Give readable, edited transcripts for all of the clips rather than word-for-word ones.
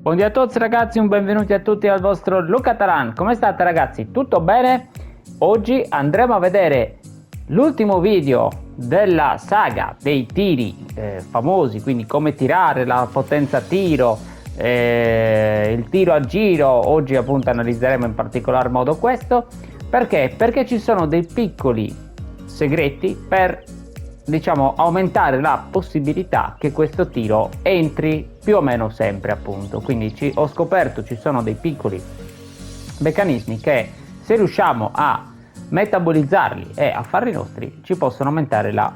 Buongiorno a tutti ragazzi, un benvenuti a tutti al vostro Luca Taran. Come state ragazzi? Tutto bene? Oggi andremo a vedere l'ultimo video della saga dei tiri famosi, quindi come tirare, la potenza tiro, il tiro a giro. Oggi appunto analizzeremo in particolar modo questo. Perché? Perché ci sono dei piccoli segreti per, diciamo, aumentare la possibilità che questo tiro entri più o meno sempre, appunto. Quindi ho scoperto ci sono dei piccoli meccanismi che, se riusciamo a metabolizzarli e a farli nostri, ci possono aumentare la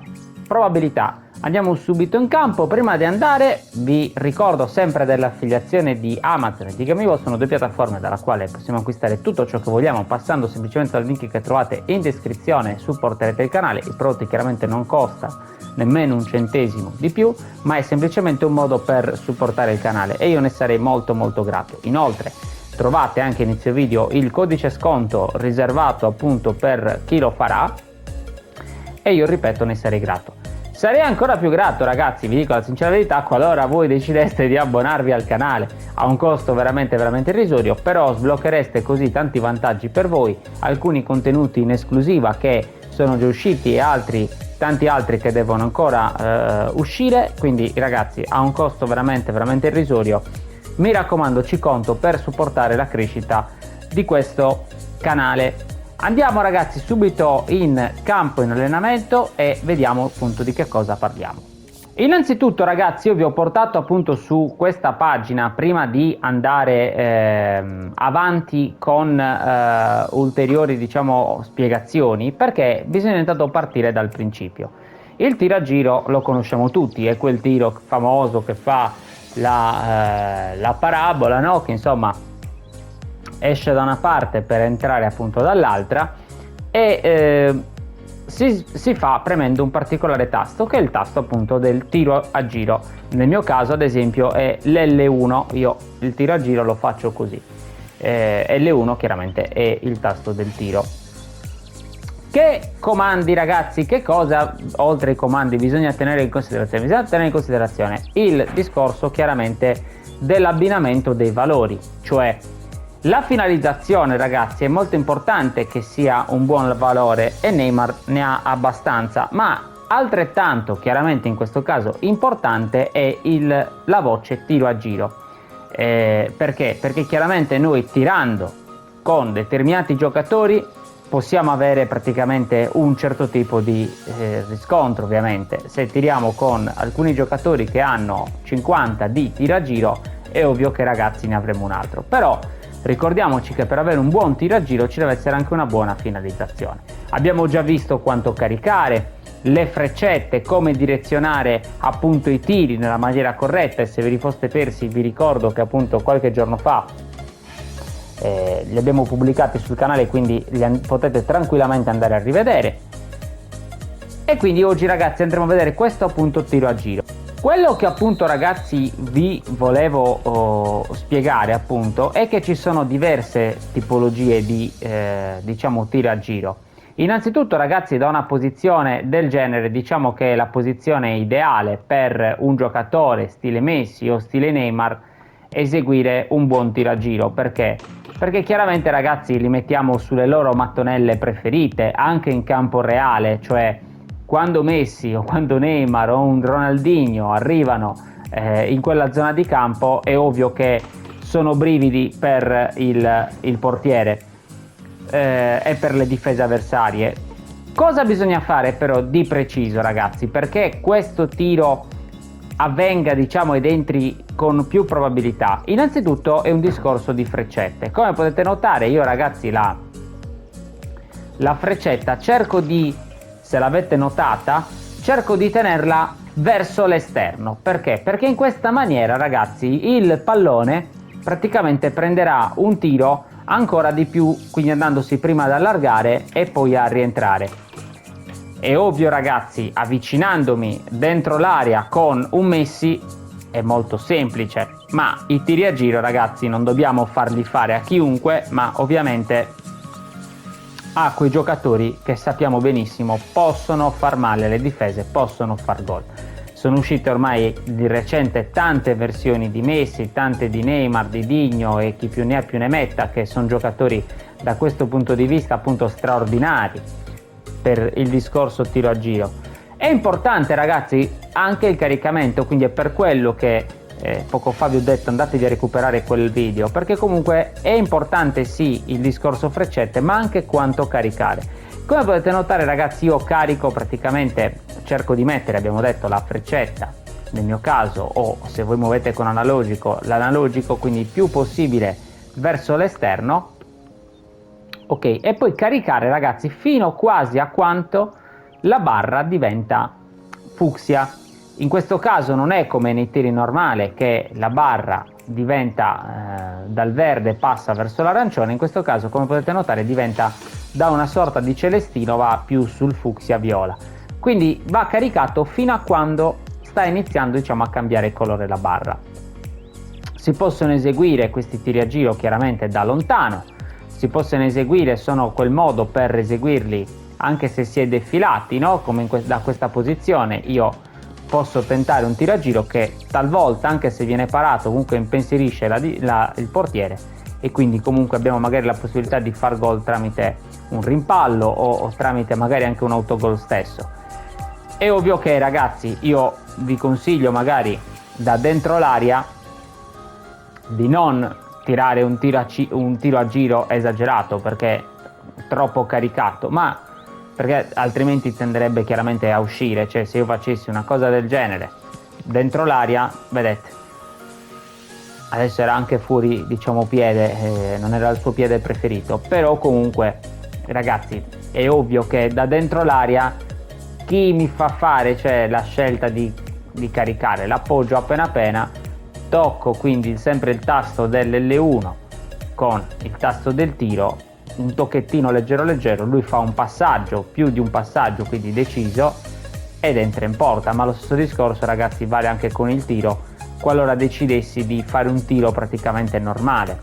probabilità. Andiamo subito in campo. Prima di andare vi ricordo sempre dell'affiliazione di Amazon e di Gamivo. Sono due piattaforme dalla quale possiamo acquistare tutto ciò che vogliamo passando semplicemente al link che trovate in descrizione. Supporterete il canale, i prodotti chiaramente non costa nemmeno un centesimo di più, ma è semplicemente un modo per supportare il canale e io ne sarei molto grato. Inoltre trovate anche inizio video il codice sconto riservato appunto per chi lo farà e io ripeto ne sarei grato. Sarei ancora più grato ragazzi, vi dico la sincera verità, qualora voi decideste di abbonarvi al canale a un costo veramente irrisorio, però sblocchereste così tanti vantaggi per voi, alcuni contenuti in esclusiva che sono già usciti e tanti altri che devono ancora uscire, quindi ragazzi a un costo veramente irrisorio. Mi raccomando, ci conto per supportare la crescita di questo canale. Andiamo ragazzi subito in campo, in allenamento, e vediamo appunto di che cosa parliamo. Innanzitutto ragazzi io vi ho portato appunto su questa pagina prima di andare avanti con ulteriori, diciamo, spiegazioni, perché bisogna intanto partire dal principio. Il tiro a giro lo conosciamo tutti, è quel tiro famoso che fa la parabola, no? Che insomma esce da una parte per entrare appunto dall'altra e si fa premendo un particolare tasto, che è il tasto appunto del tiro a giro. Nel mio caso ad esempio è l'L1, io il tiro a giro lo faccio così, L1 chiaramente è il tasto del tiro. Che comandi ragazzi, che cosa oltre ai comandi bisogna tenere in considerazione? Bisogna tenere in considerazione il discorso chiaramente dell'abbinamento dei valori, cioè la finalizzazione ragazzi è molto importante che sia un buon valore e Neymar ne ha abbastanza, ma altrettanto chiaramente in questo caso importante è la voce tiro a giro. Perché? Perché chiaramente noi tirando con determinati giocatori possiamo avere praticamente un certo tipo di riscontro. Ovviamente se tiriamo con alcuni giocatori che hanno 50 di tiro a giro è ovvio che ragazzi ne avremo un altro, però ricordiamoci che per avere un buon tiro a giro ci deve essere anche una buona finalizzazione. Abbiamo già visto quanto caricare, le freccette, come direzionare appunto i tiri nella maniera corretta, e se vi foste persi vi ricordo che appunto qualche giorno fa li abbiamo pubblicati sul canale, quindi potete tranquillamente andare a rivedere. E quindi oggi ragazzi andremo a vedere questo appunto tiro a giro. Quello che appunto ragazzi vi volevo spiegare appunto è che ci sono diverse tipologie di diciamo tiro a giro. Innanzitutto ragazzi, da una posizione del genere diciamo che è la posizione ideale per un giocatore stile Messi o stile Neymar eseguire un buon tiro a giro. Perché? Perché chiaramente ragazzi li mettiamo sulle loro mattonelle preferite anche in campo reale, cioè quando Messi o quando Neymar o un Ronaldinho arrivano in quella zona di campo è ovvio che sono brividi per il portiere e per le difese avversarie. Cosa bisogna fare però di preciso ragazzi perché questo tiro avvenga, diciamo, ed entri con più probabilità? Innanzitutto è un discorso di freccette. Come potete notare io ragazzi la freccetta cerco di, se l'avete notata, cerco di tenerla verso l'esterno. Perché? Perché in questa maniera ragazzi il pallone praticamente prenderà un tiro ancora di più, quindi andandosi prima ad allargare e poi a rientrare. È ovvio ragazzi, avvicinandomi dentro l'area con un Messi è molto semplice, ma i tiri a giro ragazzi non dobbiamo farli fare a chiunque, ma ovviamente a quei giocatori che sappiamo benissimo possono far male alle difese, possono far gol. sono uscite ormai di recente tante versioni di Messi, tante di Neymar, di Digno e chi più ne ha più ne metta, che sono giocatori da questo punto di vista appunto straordinari per il discorso tiro a giro. È importante, ragazzi, anche il caricamento, quindi è per quello che poco fa vi ho detto andatevi a recuperare quel video, perché comunque è importante sì il discorso freccette, ma anche quanto caricare. Come potete notare, ragazzi, io carico praticamente, cerco di mettere, abbiamo detto, la freccetta nel mio caso, o se voi muovete con analogico, l'analogico, quindi il più possibile verso l'esterno, ok, e poi caricare, ragazzi, fino quasi a quanto la barra diventa fucsia. In questo caso non è come nei tiri normali che la barra diventa dal verde passa verso l'arancione, in questo caso, come potete notare, diventa da una sorta di celestino, va più sul fucsia viola, quindi va caricato fino a quando sta iniziando, diciamo, a cambiare colore la barra. Si possono eseguire questi tiri a giro chiaramente da lontano, si possono eseguire, sono quel modo per eseguirli anche se si è defilati, no? Come da questa posizione io posso tentare un tiro a giro che talvolta, anche se viene parato, comunque impensierisce il portiere, e quindi comunque abbiamo magari la possibilità di far gol tramite un rimpallo o tramite magari anche un autogol stesso. È ovvio che, ragazzi, io vi consiglio magari da dentro l'area di non tirare un tiro a giro esagerato, perché è troppo caricato, ma perché altrimenti tenderebbe chiaramente a uscire. Cioè, se io facessi una cosa del genere dentro l'area, vedete, adesso era anche fuori, diciamo, piede, non era il suo piede preferito, però comunque, ragazzi, è ovvio che da dentro l'area chi mi fa fare, cioè, la scelta di caricare l'appoggio appena appena, tocco quindi sempre il tasto dell'L1 con il tasto del tiro, un tocchettino leggero leggero, lui fa un passaggio, più di un passaggio, quindi deciso, ed entra in porta. Ma lo stesso discorso, ragazzi, vale anche con il tiro, qualora decidessi di fare un tiro praticamente normale.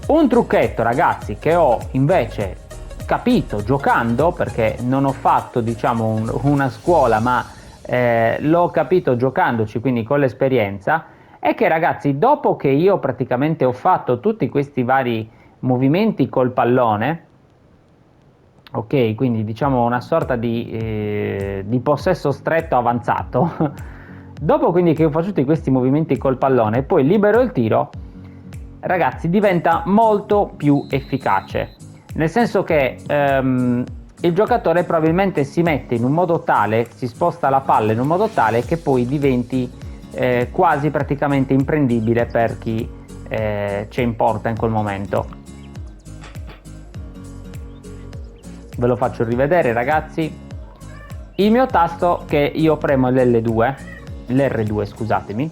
Un trucchetto, ragazzi, che ho invece capito giocando, perché non ho fatto, diciamo, una scuola, ma l'ho capito giocandoci, quindi con l'esperienza, è che, ragazzi, dopo che io praticamente ho fatto tutti questi vari movimenti col pallone, ok, quindi diciamo una sorta di possesso stretto avanzato dopo quindi che ho fatto tutti questi movimenti col pallone e poi libero il tiro, ragazzi, diventa molto più efficace, nel senso che il giocatore probabilmente si mette in un modo tale, si sposta la palla in un modo tale che poi diventi quasi praticamente imprendibile per chi c'è in porta in quel momento. Ve lo faccio rivedere, ragazzi. Il mio tasto che io premo è l'R2, scusatemi,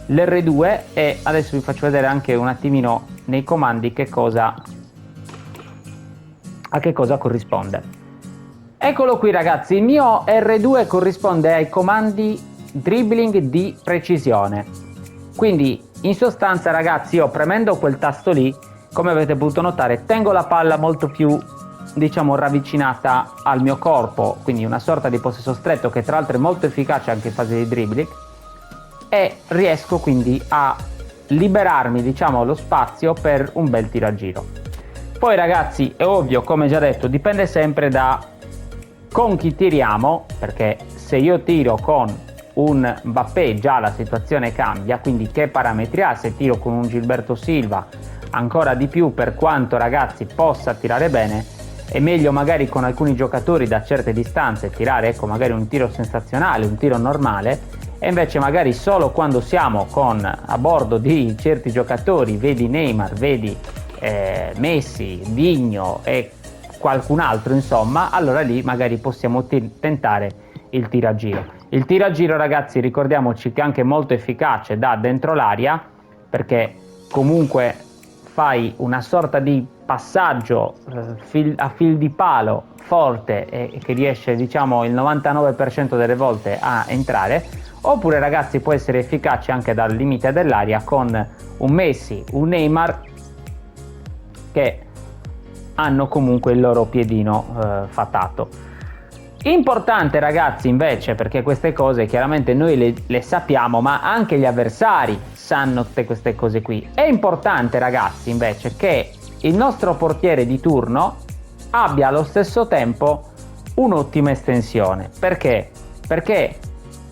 l'R2, e adesso vi faccio vedere anche un attimino nei comandi a che cosa corrisponde. Eccolo qui, ragazzi, il mio R2 corrisponde ai comandi dribbling di precisione. Quindi in sostanza, ragazzi, io premendo quel tasto lì, come avete potuto notare, tengo la palla molto più, diciamo, ravvicinata al mio corpo, quindi una sorta di possesso stretto che tra l'altro è molto efficace anche in fase di dribbling, e riesco quindi a liberarmi, diciamo, lo spazio per un bel tiro a giro. Poi, ragazzi, è ovvio, come già detto, dipende sempre da con chi tiriamo, perché se io tiro con un Mbappé già la situazione cambia, quindi che parametri ha. Se tiro con un Gilberto Silva ancora di più, per quanto, ragazzi, possa tirare bene, è meglio magari con alcuni giocatori da certe distanze tirare, ecco, magari un tiro sensazionale, un tiro normale, e invece magari solo quando siamo a bordo di certi giocatori, vedi Neymar, vedi Messi, Digno e qualcun altro, insomma, allora lì magari possiamo tentare il tiro a giro. Il tiro a giro, ragazzi, ricordiamoci che è anche molto efficace da dentro l'area, perché comunque fai una sorta di passaggio a fil di palo forte e che riesce, diciamo, il 99% delle volte a entrare. Oppure, ragazzi, può essere efficace anche dal limite dell'area con un Messi, un Neymar, che hanno comunque il loro piedino fatato. Importante ragazzi invece, perché queste cose chiaramente noi le sappiamo, ma anche gli avversari sanno tutte queste cose qui. È importante ragazzi invece che il nostro portiere di turno abbia allo stesso tempo un'ottima estensione. Perché? Perché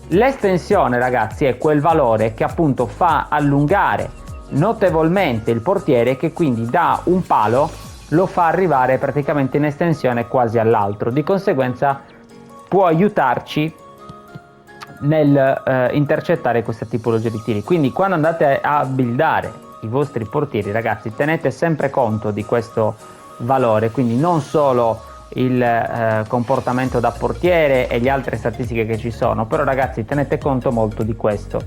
l'estensione ragazzi è quel valore che appunto fa allungare notevolmente il portiere, che quindi da un palo lo fa arrivare praticamente in estensione quasi all'altro. Di conseguenza può aiutarci nel intercettare questa tipologia di tiri. Quindi quando andate a buildare i vostri portieri ragazzi, tenete sempre conto di questo valore, quindi non solo il comportamento da portiere e le altre statistiche che ci sono, però ragazzi tenete conto molto di questo,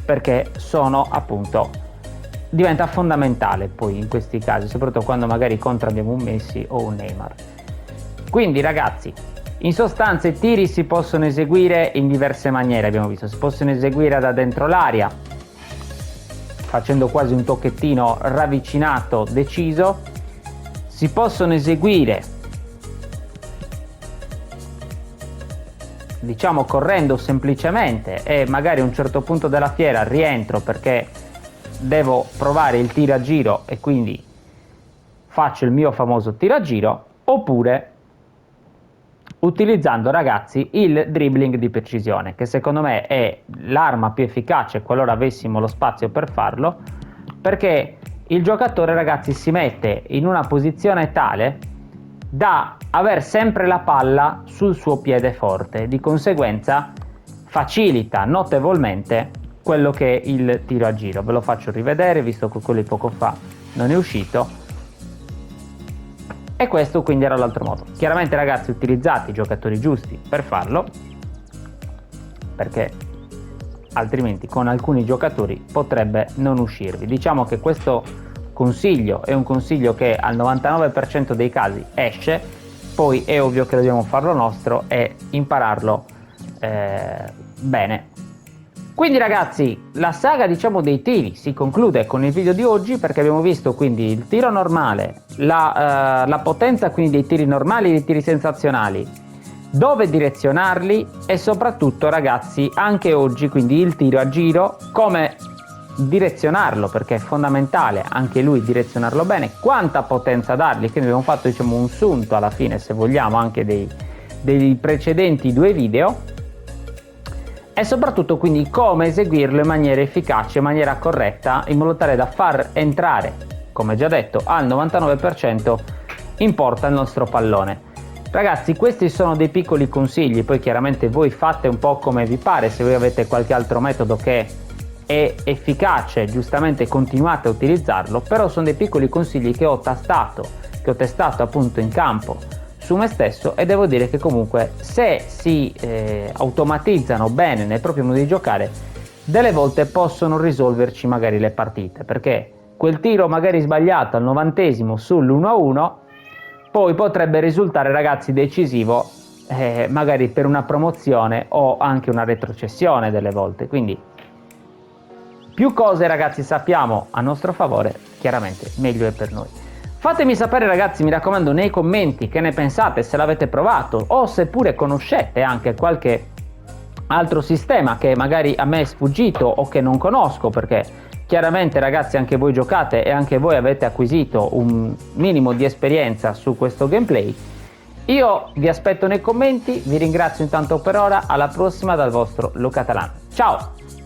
perché sono appunto, diventa fondamentale poi in questi casi, soprattutto quando magari contro abbiamo un Messi o un Neymar. Quindi ragazzi, in sostanza i tiri si possono eseguire in diverse maniere, abbiamo visto, si possono eseguire da dentro l'area, facendo quasi un tocchettino ravvicinato deciso, si possono eseguire diciamo correndo semplicemente e magari a un certo punto della fiera rientro perché devo provare il tiro a giro e quindi faccio il mio famoso tiro a giro, oppure utilizzando ragazzi il dribbling di precisione, che secondo me è l'arma più efficace qualora avessimo lo spazio per farlo, perché il giocatore ragazzi si mette in una posizione tale da aver sempre la palla sul suo piede forte, di conseguenza facilita notevolmente quello che è il tiro a giro. Ve lo faccio rivedere visto che quello di poco fa non è uscito. E questo quindi era l'altro modo. Chiaramente ragazzi utilizzate i giocatori giusti per farlo, perché altrimenti con alcuni giocatori potrebbe non uscirvi. Diciamo che questo consiglio è un consiglio che al 99% dei casi esce, poi è ovvio che dobbiamo farlo nostro e impararlo bene. Quindi ragazzi, la saga diciamo dei tiri si conclude con il video di oggi, perché abbiamo visto quindi il tiro normale, la potenza quindi dei tiri normali e dei tiri sensazionali, dove direzionarli e soprattutto ragazzi anche oggi quindi il tiro a giro, come direzionarlo, perché è fondamentale anche lui direzionarlo bene, quanta potenza dargli, quindi abbiamo fatto diciamo un sunto alla fine se vogliamo anche dei precedenti due video, e soprattutto quindi come eseguirlo in maniera efficace, in maniera corretta, in modo tale da far entrare, come già detto, al 99% in porta il nostro pallone. Ragazzi, questi sono dei piccoli consigli, poi chiaramente voi fate un po' come vi pare, se voi avete qualche altro metodo che è efficace, giustamente continuate a utilizzarlo, però sono dei piccoli consigli che ho testato appunto in campo su me stesso, e devo dire che comunque se si automatizzano bene nel proprio modo di giocare, delle volte possono risolverci magari le partite, perché quel tiro magari sbagliato al 90° sull'1-1 poi potrebbe risultare ragazzi decisivo, magari per una promozione o anche una retrocessione delle volte. Quindi più cose ragazzi sappiamo a nostro favore, chiaramente meglio è per noi. Fatemi sapere ragazzi, mi raccomando, nei commenti che ne pensate, se l'avete provato o seppure conoscete anche qualche altro sistema che magari a me è sfuggito o che non conosco, perché chiaramente ragazzi anche voi giocate e anche voi avete acquisito un minimo di esperienza su questo gameplay. Io vi aspetto nei commenti, vi ringrazio intanto per ora, alla prossima dal vostro Luca Talan. Ciao!